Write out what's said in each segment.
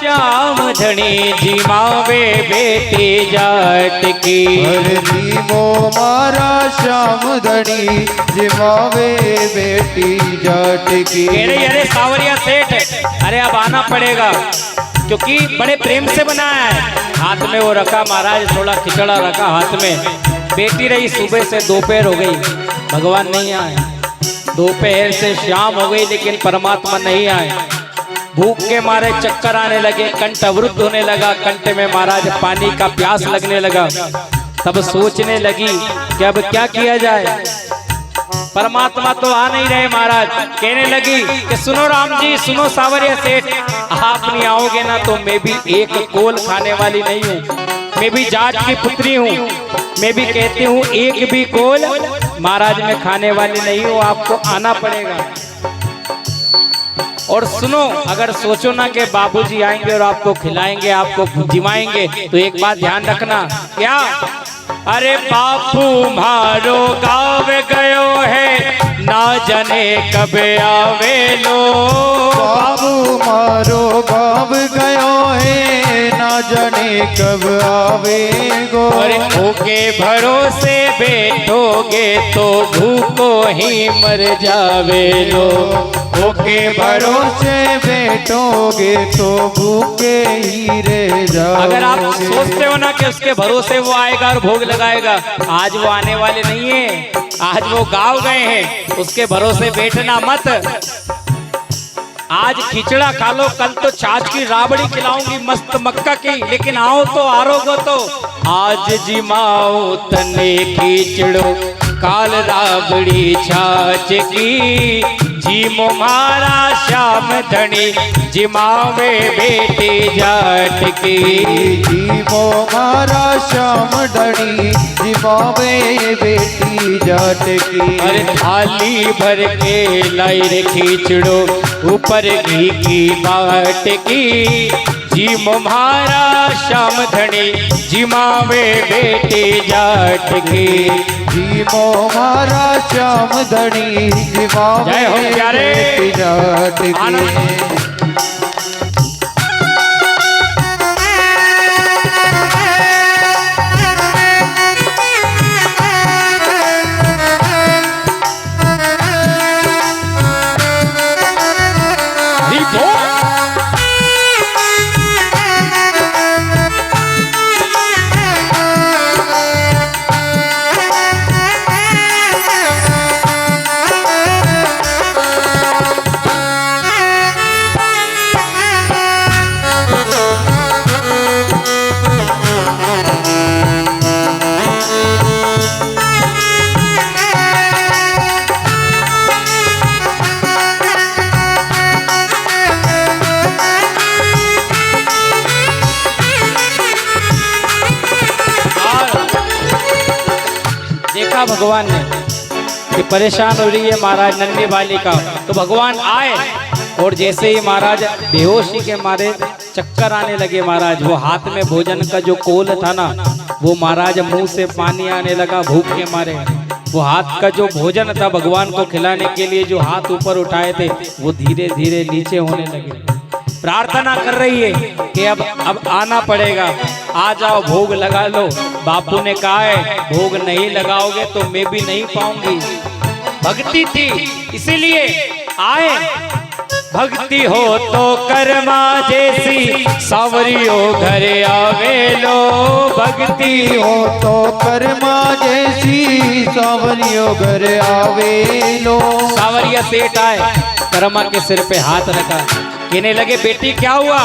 श्याम धनी जिमावे बेटी जाट की। अरे जीमो मारा श्याम धनी जिमावे बेटी जाट की। अरे सावरिया सेठ, अरे अब आना पड़ेगा क्योंकि बड़े प्रेम से बनाया है। हाथ में वो रखा महाराज, थोड़ा खिचड़ा रखा हाथ में। बेटी रही सुबह से दोपहर हो गई, भगवान नहीं आए। दोपहर से शाम हो गई लेकिन परमात्मा नहीं आए। भूख के मारे चक्कर आने लगे, कंठ अवरुद्ध होने लगा, कंठ में महाराज पानी का प्यास लगने लगा। तब सोचने लगी कि अब क्या किया जाए। परमात्मा तो आ नहीं रहे महाराज। कहने लगी कि सुनो राम जी, सुनो सावरिया सेठ, आप नहीं आओगे ना तो मैं भी एक कोल खाने वाली नहीं हूँ। मैं भी जाट की पुत्री हूँ। मैं भी कहती हूँ एक भी कोल महाराज में खाने वाली नहीं हूँ, आपको आना पड़ेगा। और सुनो, अगर सोचो ना कि बाबूजी आएंगे और आपको खिलाएंगे, आपको जिमाएंगे, तो एक बात ध्यान रखना। क्या? अरे बापू मारो गाँव गयो है, ना जाने कब आवे लो। बाबू मारो गाँव गयो है, ना जाने कब आवेगो। अरे ओके भरोसे बैठोगे तो भूखो ही मर जावे लो। ओके भरोसे बैठोगे तो भूखे ही रह जाओगे। अगर आप सोचते हो ना कि उसके भरोसे वो आएगा और भोग लगाएगा, आज वो आने वाले नहीं है। आज वो गाँव गए हैं, उसके भरोसे बैठना मत। आज खिचड़ा खा लो, कल तो छाछ की राबड़ी खिलाऊंगी मस्त मक्का की, लेकिन आओ तो आरोगो तो। आज जिमाओ तने खिचड़ो, काल राबड़ी छाछ की। जीमो मारा श्याम धनी जिमावे बेटी जाट की। जीमो मारा श्याम धनी जिमावे बेटी जाट की। अरे थाली भर के लाई रे खिचड़ो, ऊपर घी की बाट की। जीमो मारा श्याम धनी जिमावे बेटी जाट की। जीमो मारा श्याम धनी जिमावे जय हो प्यारे। बेटी जाट की। भगवान ने कि परेशान हो रही है महाराज नन्ही बालिका, तो भगवान आए और जैसे ही महाराज बेहोशी के मारे चक्कर आने लगे, महाराज वो हाथ में भोजन का जो कोल था ना, वो महाराज मुंह से पानी आने लगा भूख के मारे। वो हाथ का जो भोजन था भगवान को खिलाने के लिए जो हाथ ऊपर उठाए थे, वो धीरे धीरे नीचे होने लगे। प्रार्थना कर रही है कि अब आना पड़ेगा, आ जाओ भोग लगा लो। बापू ने कहा है भोग नहीं लगाओगे तो मैं भी नहीं पाऊंगी। भक्ति थी इसीलिए आए। भक्ति हो तो कर्मा जैसी सावरियो घर आवे लो। भक्ति हो तो कर्मा जैसी सावरियो घर आवे लो। सावरिया सेठ आए, कर्मा के सिर पे हाथ रखा, कहने लगे बेटी क्या हुआ?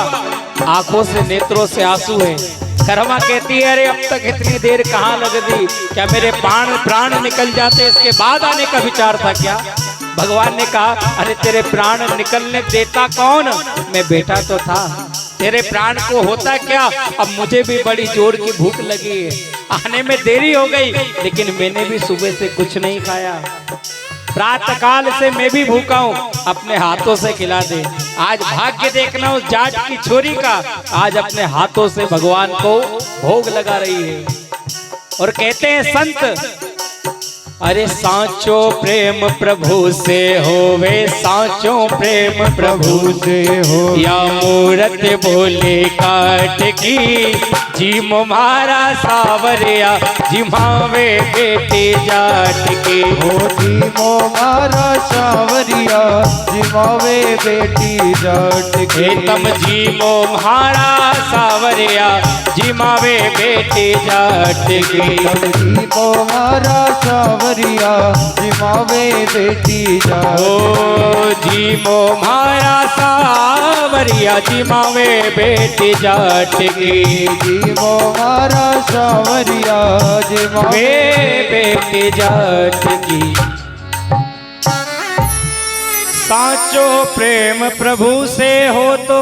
आंखों से नेत्रों से आंसू है। कर्मा कहती है अरे अब तक इतनी देर कहाँ लग दी, क्या मेरे प्राण निकल जाते इसके बाद आने का विचार था क्या? भगवान ने कहा अरे तेरे प्राण निकलने देता कौन? मैं बेटा तो था, तेरे प्राण को होता क्या? अब मुझे भी बड़ी जोर की भूख लगी है, आने में देरी हो गई, लेकिन मैंने भी सुबह से कुछ नहीं खाया, प्रातः काल से मैं भी भूखा हूँ, अपने हाथों से खिला दे। आज भाग्य देखना उस जाट की छोरी का, आज अपने हाथों से भगवान को भोग लगा रही है। और कहते हैं संत अरे सांचो प्रेम प्रभु से होवे, सांचो प्रेम प्रभु प्रभु से हो या मूरत बोले काट की, जी मारा सावरिया जिमावे बेटे जाट की। होती मो मारा सावरिया जिमावे बेटी जाट के। तम जी मो म्हारा सावरिया जिमावे बेटे जाट की। जी मो मारा सावरिया जिमावे बेटी जाट। ओ जी मो म्हारा सावरिया जिमावे बेटे जाट की। जी मो मारा सावरिया जिमावे बेटे जाट की। साचो प्रेम प्रभु से हो तो